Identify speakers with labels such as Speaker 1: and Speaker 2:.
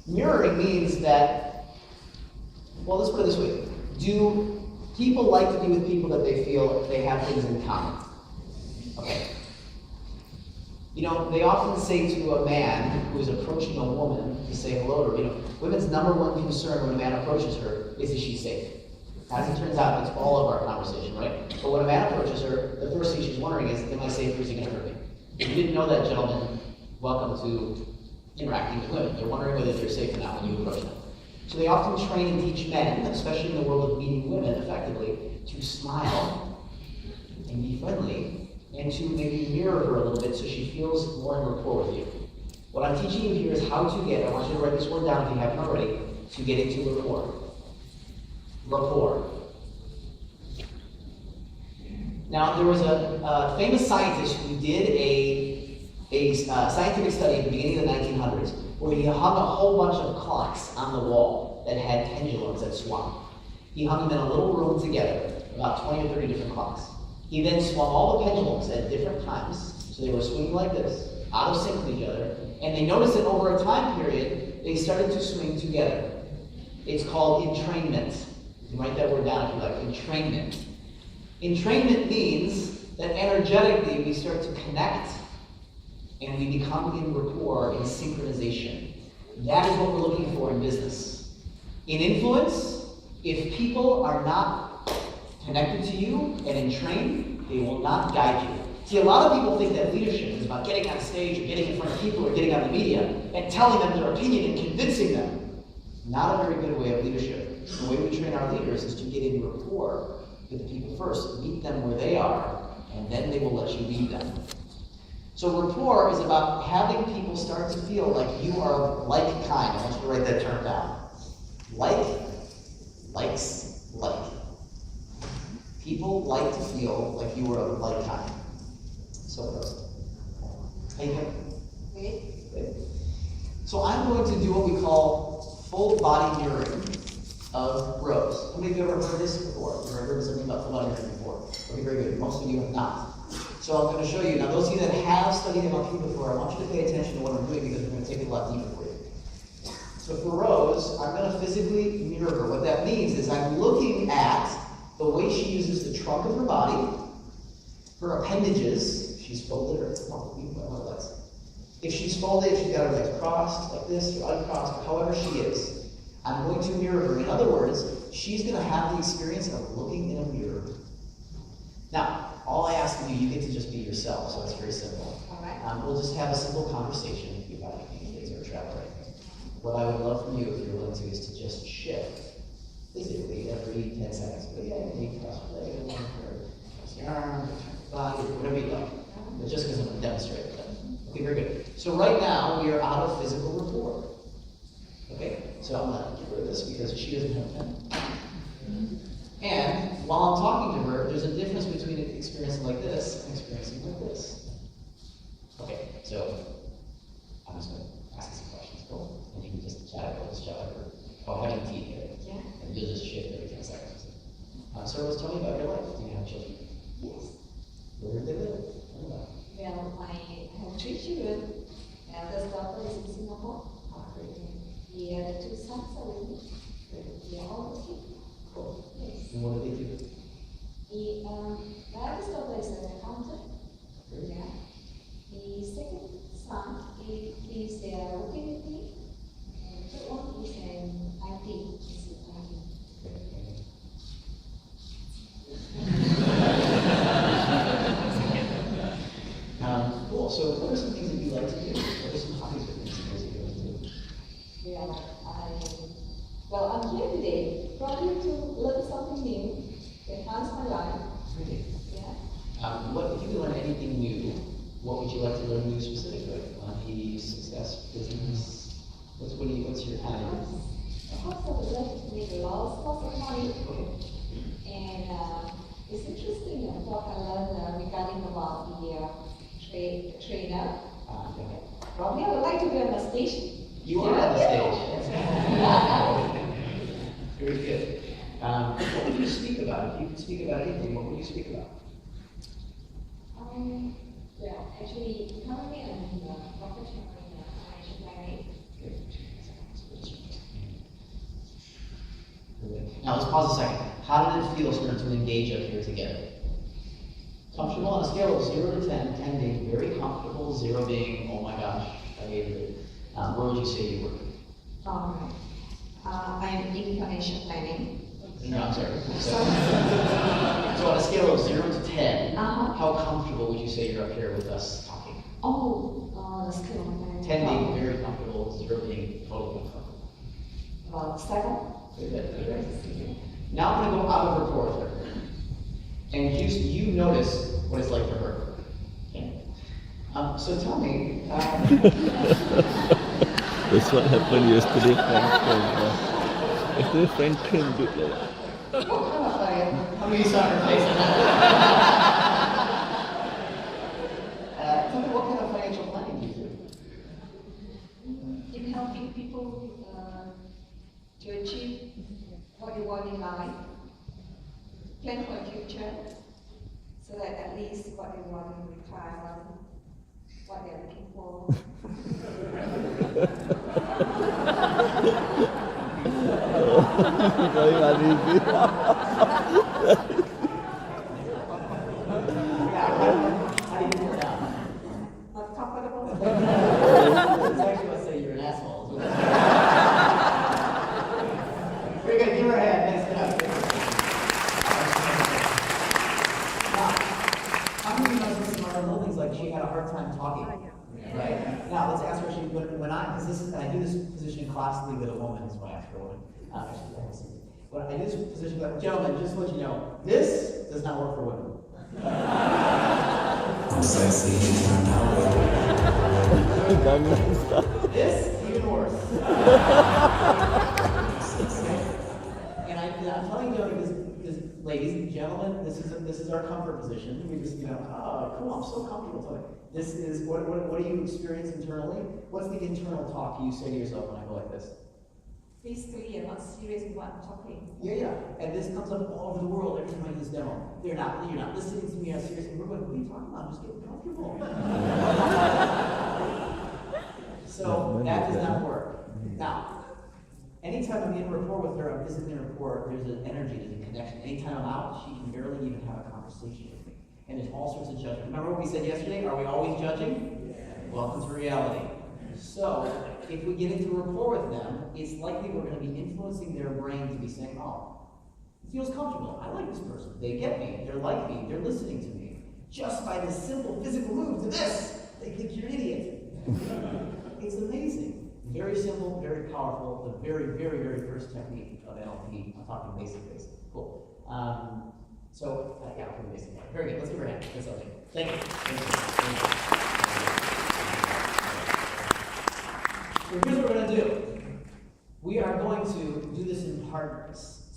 Speaker 1: Mirroring means that, well, let's put it this way. Do people like to be with people that they feel they have things in common? Okay. You know, they often say to a man who is approaching a woman to say hello to her, you know, women's number one concern when a man approaches her is she safe? As it turns out, it's all of our conversation, right? But when a man approaches her, the first thing she's wondering is, am I safe or is he going to hurt me? If you didn't know that, gentlemen, welcome to interacting with women. They're wondering whether they're safe or not when you approach them. So they often train and teach men, especially in the world of meeting women effectively, to smile and be friendly and to maybe mirror her a little bit so she feels more in rapport with you. What I'm teaching you here is how to get, I want you to write this word down if you haven't already, to get into rapport. Rapport. Now, there was a famous scientist who did a scientific study at the beginning of the 1900s where he hung a whole bunch of clocks on the wall that had pendulums that swung. He hung them in a little room together, about 20 or 30 different clocks. He then swung all the pendulums at different times, so they were swinging like this, out of sync with each other, and they noticed that over a time period, they started to swing together. It's called entrainment. You can write that word down if you like, entrainment. Entrainment means that energetically we start to connect and we become in rapport, in synchronization. That is what we're looking for in business. In influence, if people are not connected to you and entrained, they will not guide you. See, a lot of people think that leadership is about getting on stage or getting in front of people or getting on the media and telling them their opinion and convincing them. Not a very good way of leadership. The way we train our leaders is to get in rapport with the people first, meet them where they are, and then they will let you lead them. So rapport is about having people start to feel like you are of like kind. I want you to write that term down. Like, likes, like. People like to feel like you are of like kind. So first. How you doing? Good. So I'm going to do what we call full body mirroring of Rose. How many of you ever heard this before? You've ever heard something about full body mirroring before? Okay, very good. Most of you have not. So I'm going to show you. Now, those of you that have studied MLP before, I want you to pay attention to what I'm doing because we're going to take it a lot deeper for you. So for Rose, I'm going to physically mirror her. What that means is I'm looking at the way she uses the trunk of her body, her appendages. She's folded or legs. If she's folded, if she's got her legs crossed like this or uncrossed, or however she is, I'm going to mirror her. In other words, she's going to have the experience of looking in a mirror. Now, all I ask of you, you get to just be yourself, so it's very simple.
Speaker 2: All right.
Speaker 1: We'll just have a simple conversation if you've got any kids or travel right. What I would love from you, if you're willing to, is to just shift physically every 10 seconds. But yeah, you cross your leg, cross your arm, body, whatever you like. But just because I'm going to demonstrate that. Okay, very good. So right now, we are out of physical rapport. Okay, so I'm going to get rid of this because she doesn't have time. And while I'm talking to her, there's a difference between experiencing like this and experiencing like this. Okay, so I'm just going to ask you some questions. Cool. And you can just chat over this, chat over. Oh, having tea here.
Speaker 2: Yeah.
Speaker 1: And you'll just shift every 10 seconds. So Rose, tell me about your life. Do you have children?
Speaker 2: Yes.
Speaker 1: Where do they live?
Speaker 2: Well, I have 3 children. Eldest daughter is in Singapore.
Speaker 1: Great.
Speaker 2: The other 2 sons are with me. They are all with me.
Speaker 1: Cool.
Speaker 2: Yes.
Speaker 1: And what do they do?
Speaker 2: The eldest daughter is an accountant.
Speaker 1: Great.
Speaker 2: Yeah. The second son is working with me. And the third one is an IT. He's in IT.
Speaker 1: Cool. So what are some things that you like to do? What are some hobbies or things that you like to do?
Speaker 2: Yeah, I'm here today probably to learn something new, enhance my life.
Speaker 1: Great.
Speaker 2: Yeah.
Speaker 1: What if you could learn anything new? What would you like to learn new specifically? Money, success, business. What's your kind of?
Speaker 2: Of course, I would like to make lots of money.
Speaker 1: Okay.
Speaker 2: And it's interesting what I learned regarding about the trainer.
Speaker 1: Okay.
Speaker 2: Probably I would like to be on the stage.
Speaker 1: You are on the stage. Very good. What would you speak about? If you could speak about anything, what would you speak about?
Speaker 2: Well, actually, currently I'm in the professional financial planning.
Speaker 1: Okay. pause a second. How did it feel starting to engage up here together? Comfortable on a scale of 0 to 10, 10 being very comfortable, 0 being, oh my gosh, I hated it. Where would you say you were?
Speaker 2: Alright. I am incarnation planning.
Speaker 1: No, I'm sorry. So on a scale of 0 to 10, how comfortable would you say you're up here with us talking?
Speaker 2: The scale of
Speaker 1: 10 being very comfortable, 0 being totally uncomfortable.
Speaker 2: About 7.
Speaker 1: Very good, very good. Now I'm going to go out of rapport with her. And you notice what it's like for her. Okay. So tell me.
Speaker 3: That's what happened yesterday, Frank. Yesterday, Frank came to like.
Speaker 1: How many saw her face? Tell me what kind of financial planning do you do?
Speaker 2: In helping people to achieve what they want in life, plan for the future, so that at least what they want in retirement, what they're looking for.
Speaker 3: Going uneasy.
Speaker 1: How do you do it now?
Speaker 2: Not comfortable.
Speaker 1: Actually, let's say you're an asshole. Very good. Give her a hand. Nice job. Now, how many of us some of our little things like she had a hard time talking? Right? Now, let's ask her, when I do this position classically with a woman, is why I ask her a woman. When I do this position with a gentleman, just to let you know, this does not work for women. This, even worse. And I'm telling you, because ladies and gentlemen, this is our comfort position. We just, oh, cool, I'm so comfortable. So this is, what do you experience internally? What's the internal talk you say to yourself when I go like this?
Speaker 2: Basically, you're not serious with what I'm talking.
Speaker 1: Yeah. And this comes up all over the world every time I do this demo. You're not listening to me, I'm serious. And we're going, what are you talking about? I'm just getting comfortable. So that does not work. Now, anytime I'm in rapport with her, I'm visiting in rapport, there's an energy, there's a connection. Anytime I'm out, she can barely even have a conversation with me. And there's all sorts of judgment. Remember what we said yesterday? Are we always judging? Yeah. Welcome to reality. So, if we get into rapport with them, it's likely we're going to be influencing their brain to be saying, oh, it feels comfortable. I like this person. They get me. They're like me. They're listening to me. Just by this simple physical move to this, they think you're an idiot. It's amazing. Very simple, very powerful, the very, very, very first technique of NLP. I'm talking basic. Cool. Yeah, I'll do basic. Very good. Let's give her a hand. That's okay. Thank you. So here's what we're going to do. We are going to do this in partners.